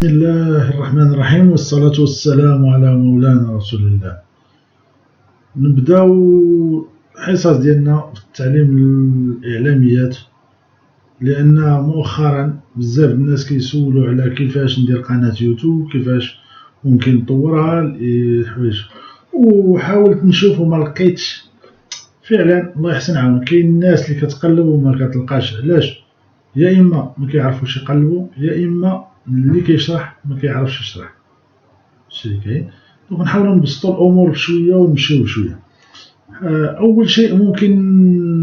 بسم الله الرحمن الرحيم، والصلاة والسلام على مولانا رسول الله. نبداو الحصص ديالنا في التعليم الإعلاميات، لأن مؤخرا بزاف الناس كيسولوا على كيفاش ندير قناة يوتيوب، كيفاش ممكن نطورها الحوايج، وحاولت نشوف وما لقيتش. فعلا الله يحسن عاون، كاين الناس اللي كتقلب وما كتلقاش. علاش؟ يا إما ما كيعرفوش يقلبوا، يا إما اللي كيشرح ما كيعرفش يشرح. شي كاين. دونك نحاولوا نبسطوا الامور بشويه ونمشيو بشويه. اول شيء ممكن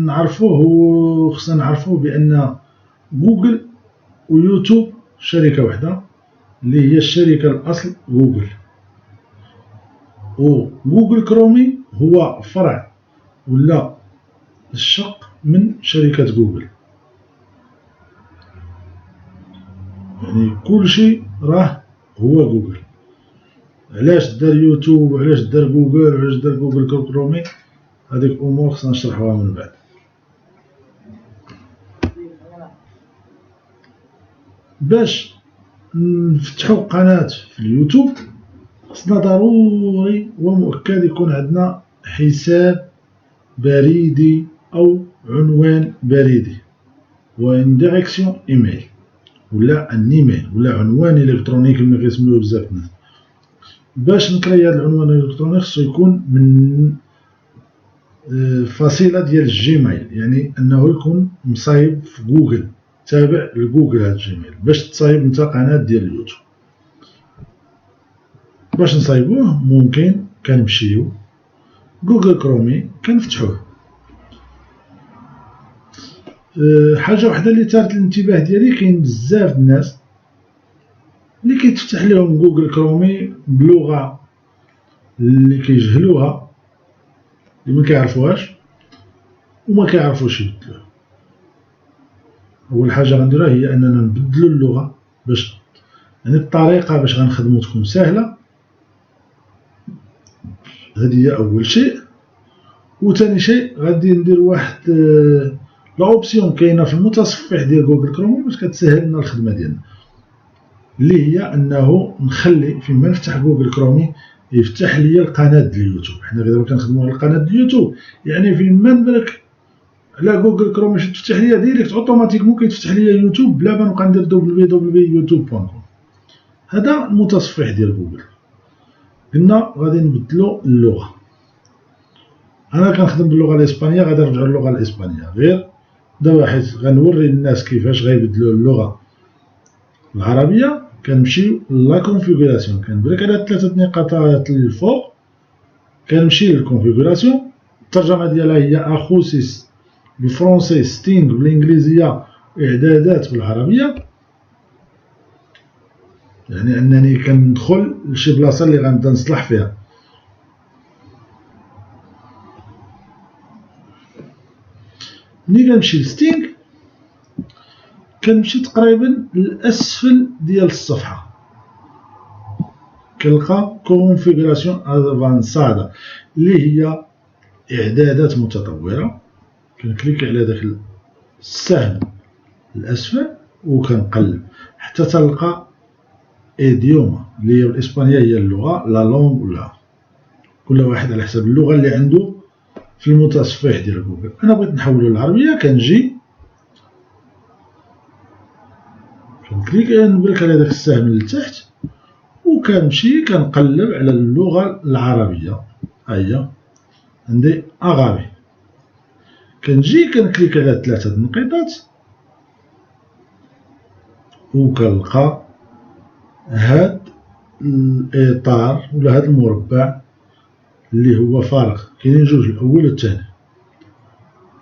نعرفوه، وخصنا نعرفوه بان جوجل ويوتيوب شركه واحده، اللي هي الشركه الاصل جوجل، وجوجل كرومي هو فرع ولا الشق من شركه جوجل. يعني كل شيء راه هو جوجل. علاش دار يوتيوب وعلاش دار جوجل وعلاش دار جوجل كرومي، هذيك امور خصنا نشرحوها من بعد. باش نفتحوا قناة في اليوتيوب خصنا ضروري ومؤكد يكون عندنا حساب بريدي او عنوان بريدي، وان ديريكسيون ايميل ولا ان ايميل ولا عنوان الكتروني كما كيسميوه بزاف الناس. باش نكري هذا العنوان الالكتروني خصو يكون من فصيلة ديال الجيميل، يعني انه يكون مصايب في جوجل، تابع لجوجل هذا الجيميل باش تصايب انت قناة ديال اليوتيوب. باش نصايبوه ممكن كنمشيو جوجل كرومي كنفتحوه. حاجة وحدة اللي تارت الانتباه ديالي، كاين بزاف الناس اللي كيتفتح لهم جوجل كرومي بلغة اللي كيجهلوها، اللي ما كيعرفوهاش وما كيعرفوش يبدلوه. اول حاجه غنديروها هي اننا نبدلوا اللغه، باش يعني الطريقه باش غنخدمو تكون سهله. هذه هي اول شيء. وثاني شيء غادي ندير واحد لاوبسيون كاينه في المتصفح ديال جوجل كروم باش كتسهل لنا الخدمه ديالنا، اللي هي انه نخلي فيما نفتح جوجل كرومي يفتح لي القناه ديال اليوتيوب. حنا دابا كنخدموا على القناه ديال اليوتيوب، يعني فيما نبرك على جوجل كروم باش تفتح ليا ديريكت اوتوماتيكمون كيتفتح ليا يوتيوب بلا ما نبقى ندير www.youtube.com. هذا المتصفح ديال جوجل. قلنا غادي نبدلو اللغه. انا كنخدم باللغه الاسبانيه، غادي نرجعو للغه الاسبانيه غير دابا، حيت غنوري الناس كيفاش غيبدلوا اللغه العربيه. كنمشيو لا كونفيغوراسيون، كنبرك على ثلاثه نقاطات الفوق، كنمشي للكونفيغوراسيون. الترجمه ديالها هي اخوسيس بالفرنسي، ستينغ بالانجليزيه، اعدادات بالعربيه. يعني انني كندخل لشي بلاصه اللي غنبدا نصلح فيها. ملي كنمشي لستينغ كنمشي تقريبا للاسفل ديال الصفحه، كنلقى كونفيغوراسيون افانسادا اللي هي اعدادات متطوره. كنكليكي على داك السهم الاسفل وكنقلب حتى تلقى ايديوما اللي هي بالاسبانيه هي اللغه، لا لونغ، ولا كل واحد على حسب اللغه اللي عنده في المتصفح ديال جوجل. انا بغيت نحولو للعربيه، كنجي كنكليك نبرك على داك السهم لتحت وكنمشي كنقلب على اللغه العربيه. ها هي عندي اغابي، كنجي كنكليك على ثلاثه النقيطات وكنلقى هاد الاطار ولا هاد المربع اللي هو فارغ. كاينين جوج، الاول والثاني.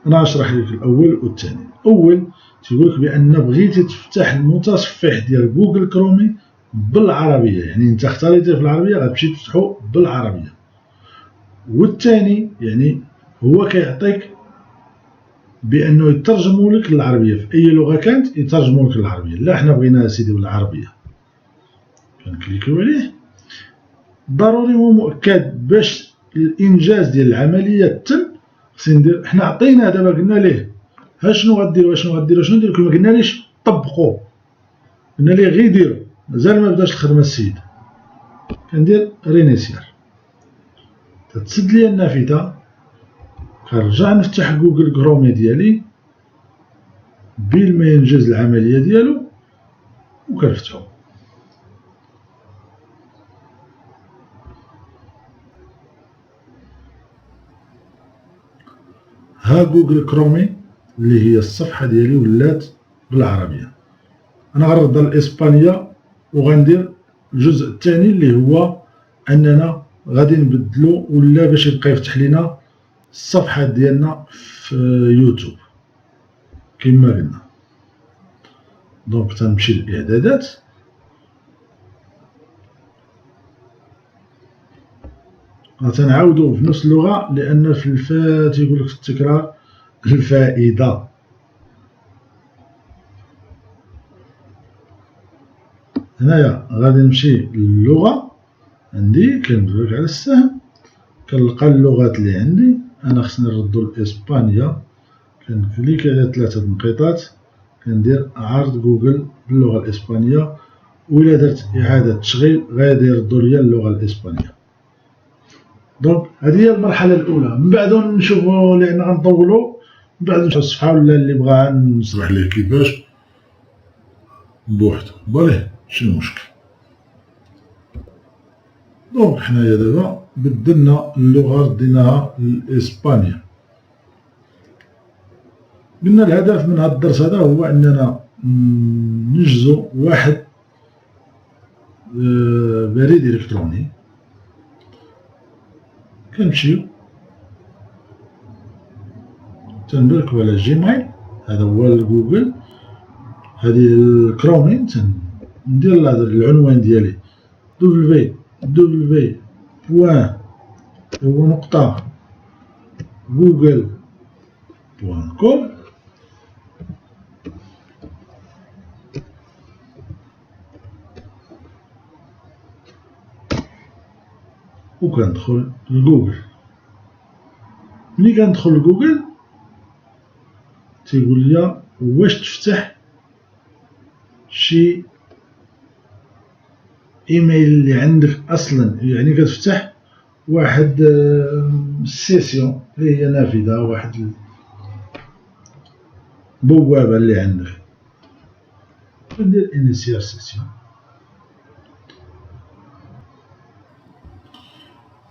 انا غنشرح لك الاول والثاني. الاول تيقولك بان بغيتي تفتح المتصفح ديال جوجل كرومي بالعربيه، يعني انت اختاريتي في العربيه غتمشي تفتحو بالعربيه. والثاني يعني هو كيعطيك بانه يترجموا لك للعربيه، في اي لغه كانت يترجموا لك للعربيه. لا حنا بغينا سيدي بالعربيه، كنكليكيو عليه. ضروري ومؤكد باش الانجاز ديال العمليه تم خصني ندير. حنا عطينا دابا قلنا ليه ها شنو غديروا شنو نديروا، ما قلناليش طبقوا، قلنا ليه غير ديروا. مازال ما بداش الخدمة السيد، كندير رينيسيال، تتسد لي النافذة، كنرجع نفتح جوجل كرومي ديالي بين ما ينجز العملية ديالو وكنفتحو. ها جوجل كرومي اللي هي الصفحة ديالي ولات بالعربية. أنا غنرد الإسبانية وغندير الجزء الثاني اللي هو أننا غادي نبدلو ولا باش يبقى يفتح لينا الصفحة ديالنا في يوتيوب كما قلنا. دونك تنمشي للإعدادات، غتنعاودو بنفس اللغة لأن في تيقولك في التكرار الفائدة. هنايا غادي نمشي للغة، عندي كندوز على السهم كنلقى اللغات اللي عندي. أنا خصني نردو لإسبانيا، كنكليكي على 3 نقيطات، كندير عرض جوجل باللغة الإسبانية، وإلا درت إعادة تشغيل غادي يردو ليا اللغة الإسبانية. دونك هذه هي المرحلة الأولى. من بعد نشوفو لأن غنطولو، من بعد نشوفو الصفحة ولا اللي بغا نشرح ليه كيفاش بوحدو. باليه ماشي مشكل. دونك حنايا دابا بدلنا اللغة رديناها للإسبانيا. قلنا الهدف من هذا الدرس هذا هو أننا ننجزو واحد بريد إلكتروني. كنمشيو تنبركو على جيميل، هذا هو جوجل، هذه الكرومي، ندير العنوان ديالي www.google.com، وكندخل لجوجل. ملي كندخل لجوجل تيقول لي واش تفتح شي ايميل اللي عندك اصلا، يعني كتفتح واحد السيسيون اللي هي نافذة، واحد البوابة اللي عندك. كندير انيسيال سيسيون.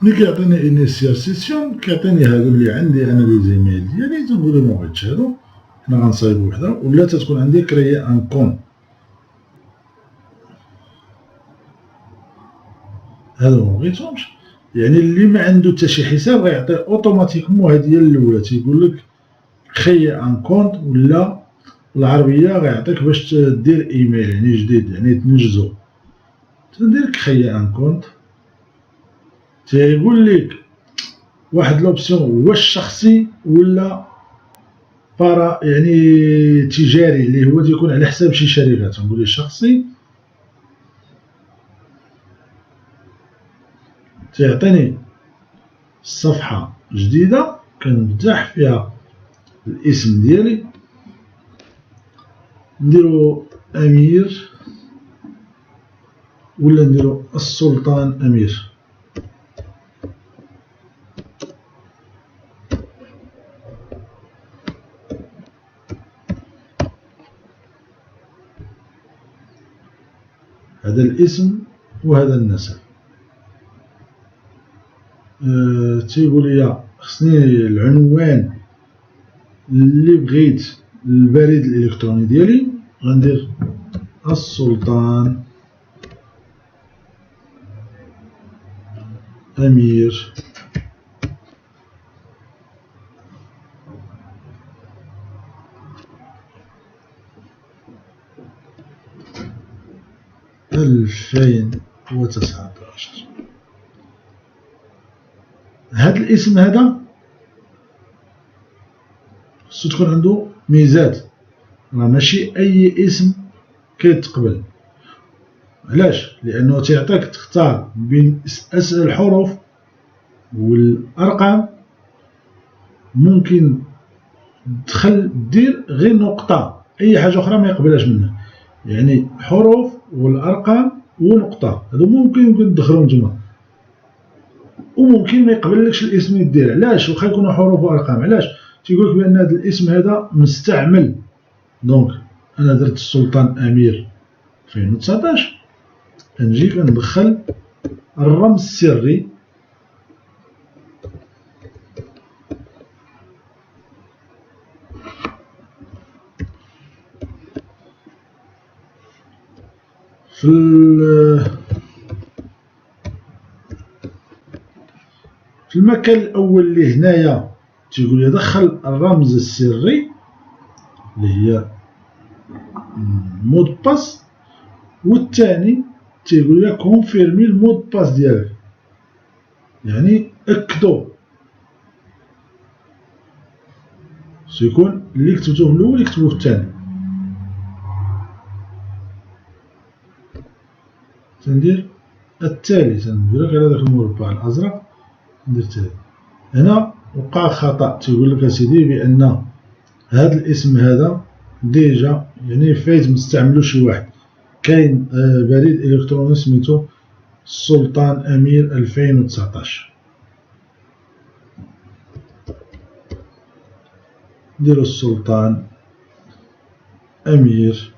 ملي كيعطيني انيسيال سيسيون كيعطيني هادو اللي عندي انا لي زيميل ديالي، تنقول له مبغيتش هادو، حنا غنصايبو وحده، ولا تتكون عندي كريي ان كون. هادو مبغيتهمش، يعني اللي ما عنده حتى شي حساب غيعطي اوتوماتيكمون. هادي هي الاولى، تيقول لك كريي ان كونت، ولا بالعربيه غيعطيك باش تدير ايميل يعني جديد، يعني تنجزو. تندير كريي ان كونت، تيقول لك واحد لوبسيون واش شخصي ولا بارا يعني تجاري، اللي هو تيكون على حساب شي شركه. تنقول له شخصي، تيعطيني صفحه جديده كنفتح فيها الاسم ديالي، نديرو امير ولا نديرو السلطان امير. هذا الاسم وهذا النسب. تيقول لي خصني العنوان اللي بغيت البريد الالكتروني ديالي، غندير السلطان امير ألفين وتسعطاش. هاد الاسم هذا خصو تكون عنده ميزات، راه ماشي اي اسم كيتقبل. علاش؟ لانه تيعطيك تختار بين اسئله الحروف والارقام، ممكن دير غير نقطه، اي حاجه اخرى ما يقبلهاش منها، يعني حروف والارقام ونقطه، هادو ممكن تدخلهم نتوما، وممكن ما يقبلكش الاسم يدير. علاش؟ واخا يكونوا حروف وارقام. علاش؟ تيقول لك بان هذا الاسم هذا مستعمل. دونك انا درت السلطان امير 2019، كنجي كندخل الرمز السري في المكان الاول اللي هنايا تيقول لي دخل الرمز السري اللي هي مود باس، والثاني تيقول لي كونفيرمي المود باس ديالك، يعني اكدو سيكون اللي كتبتو في الاول يكتبو في الثاني. تندير التالي، تندير على داك المربع الازرق، ندير التالي. هنا وقع خطأ، تيقول لك اسيدي بان هذا الاسم هذا ديجا يعني فايت مستعملو شي واحد. كاين بريد الكتروني سميتو السلطان امير 2019. نديرو السلطان امير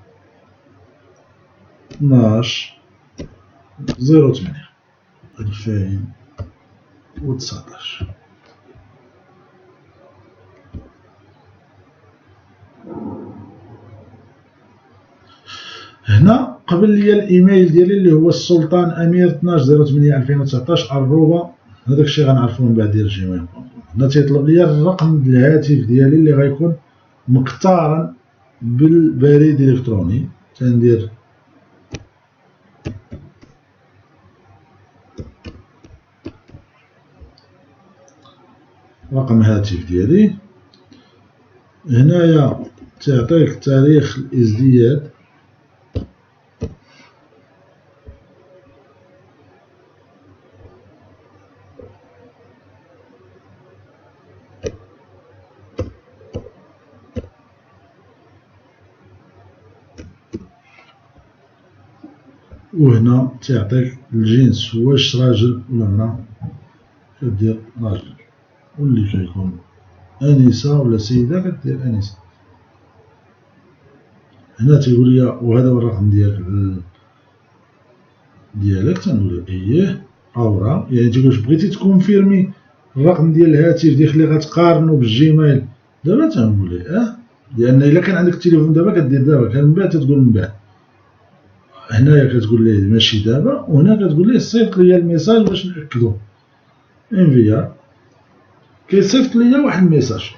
12/08/2019. هنا قبل لي الايميل ديالي اللي هو السلطان امير 12/08/2019 @، هذاك الشيء غنعرفوه من بعد ديال جيميل. هنا تيطلب لي الرقم الهاتف ديالي اللي غيكون مقترن بالبريد الالكتروني. تندير رقم هاتف ديالي. هنايا تعطيك تاريخ الازدياد، وهنا تعطيك الجنس واش راجل ولا امرأة، كدير راجل، واللي كيكون انسة ولا سيدة كدير انسة. هنا تيقول لي وهذا هو الرقم ديالك، تنقول اييه اورا، يعني تيقول بغيتي تكونفيرمي الرقم ديال الهاتف ديالك اللي غتقارنو بالجيميل دابا، تنقول ليه لان الا كان عندك التليفون دابا كدير دابا، كان من بعد تتقول من بعد. هنايا كتقول ليه ماشي دابا، وهنا كتقول ليه صيفط ليا الميساج باش نأكدو. انفيا كيصيفط ليا واحد الميساج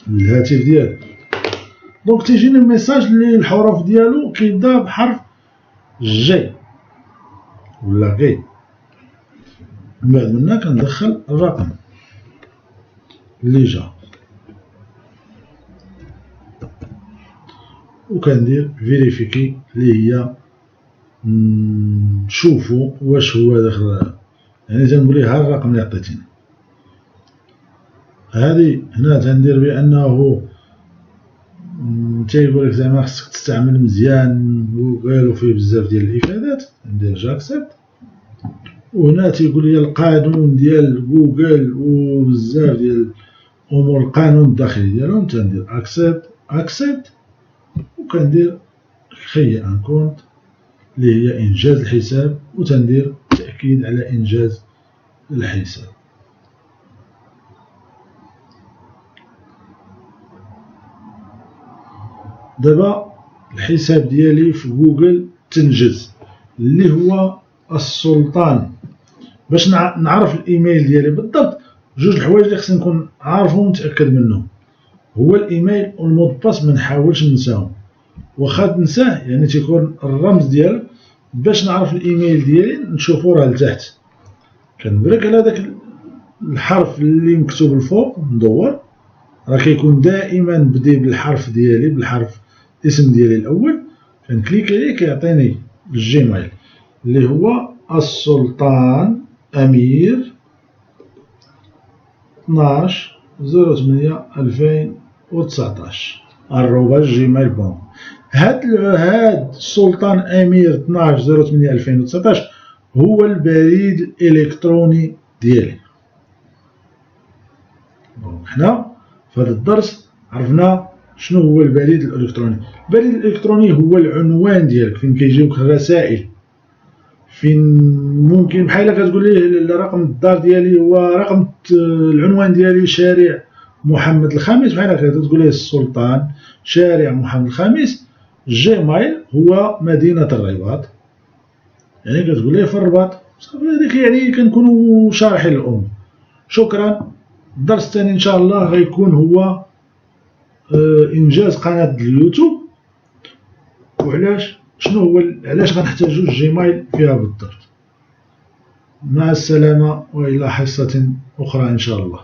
للهاتف ديالك. دونك تيجيني الميساج اللي الحروف ديالو كيبدا بحرف جي ولا غي. من بعد منا كندخل الرقم اللي جا وكندير فيريفيكي اللي هي نشوفو واش هو داخل، يعني تنقول ليه ها الرقم اللي عطيتيني. هذه هنا تندير بانه تيقول لك زعما خصك تستعمل مزيان وقالوا فيه بزاف ديال الافادات. ندير جاكسبت، وهنا تيقول لي القانون ديال جوجل وبزاف ديال الامور القانون الداخلي ديالهم. تندير اكسبت وكندير خي ان كونت اللي هي انجاز الحساب، وتندير تاكيد على انجاز الحساب. دابا الحساب ديالي في جوجل تنجز، اللي هو السلطان. باش نعرف الايميل ديالي بالضبط، جوج الحوايج اللي خصني نكون عارفهم ومتاكد منهم، هو الايميل والمود باس. ما نحاولش ننساهم، واخا تنساه يعني تيكون الرمز ديالك. باش نعرف الايميل ديالي نشوفو راه لتحت، كنبرك على داك الحرف اللي مكتوب الفوق مدور، راه كيكون دائما بدي بالحرف ديالي، بالحرف الاسم ديالي الاول. كنكليك عليه كيعطيني الجيميل اللي هو السلطان امير 12/08/2019 @gmail.com. هاد السلطان امير 12/08/2019 هو البريد الالكتروني ديالي. حنا في هذا الدرس عرفنا شنو هو البريد الالكتروني. البريد الالكتروني هو العنوان ديالك فين كيجيوك الرسائل، فين ممكن بحال كتقول ليه رقم الدار ديالي هو رقم العنوان ديالي شارع محمد الخامس، بحال هكا تقول ليه السلطان شارع محمد الخامس. جيميل هو مدينة الرباط، يعني كتقول ليه في الرباط صافي. هذيك يعني كنكونوا شارحين الأمور. شكرا. الدرس الثاني إن شاء الله غيكون هو إنجاز قناة اليوتيوب، وعلاش شنو هو علاش غنحتاجو الجيميل فيها بالضبط. مع السلامة وإلى حصة أخرى إن شاء الله.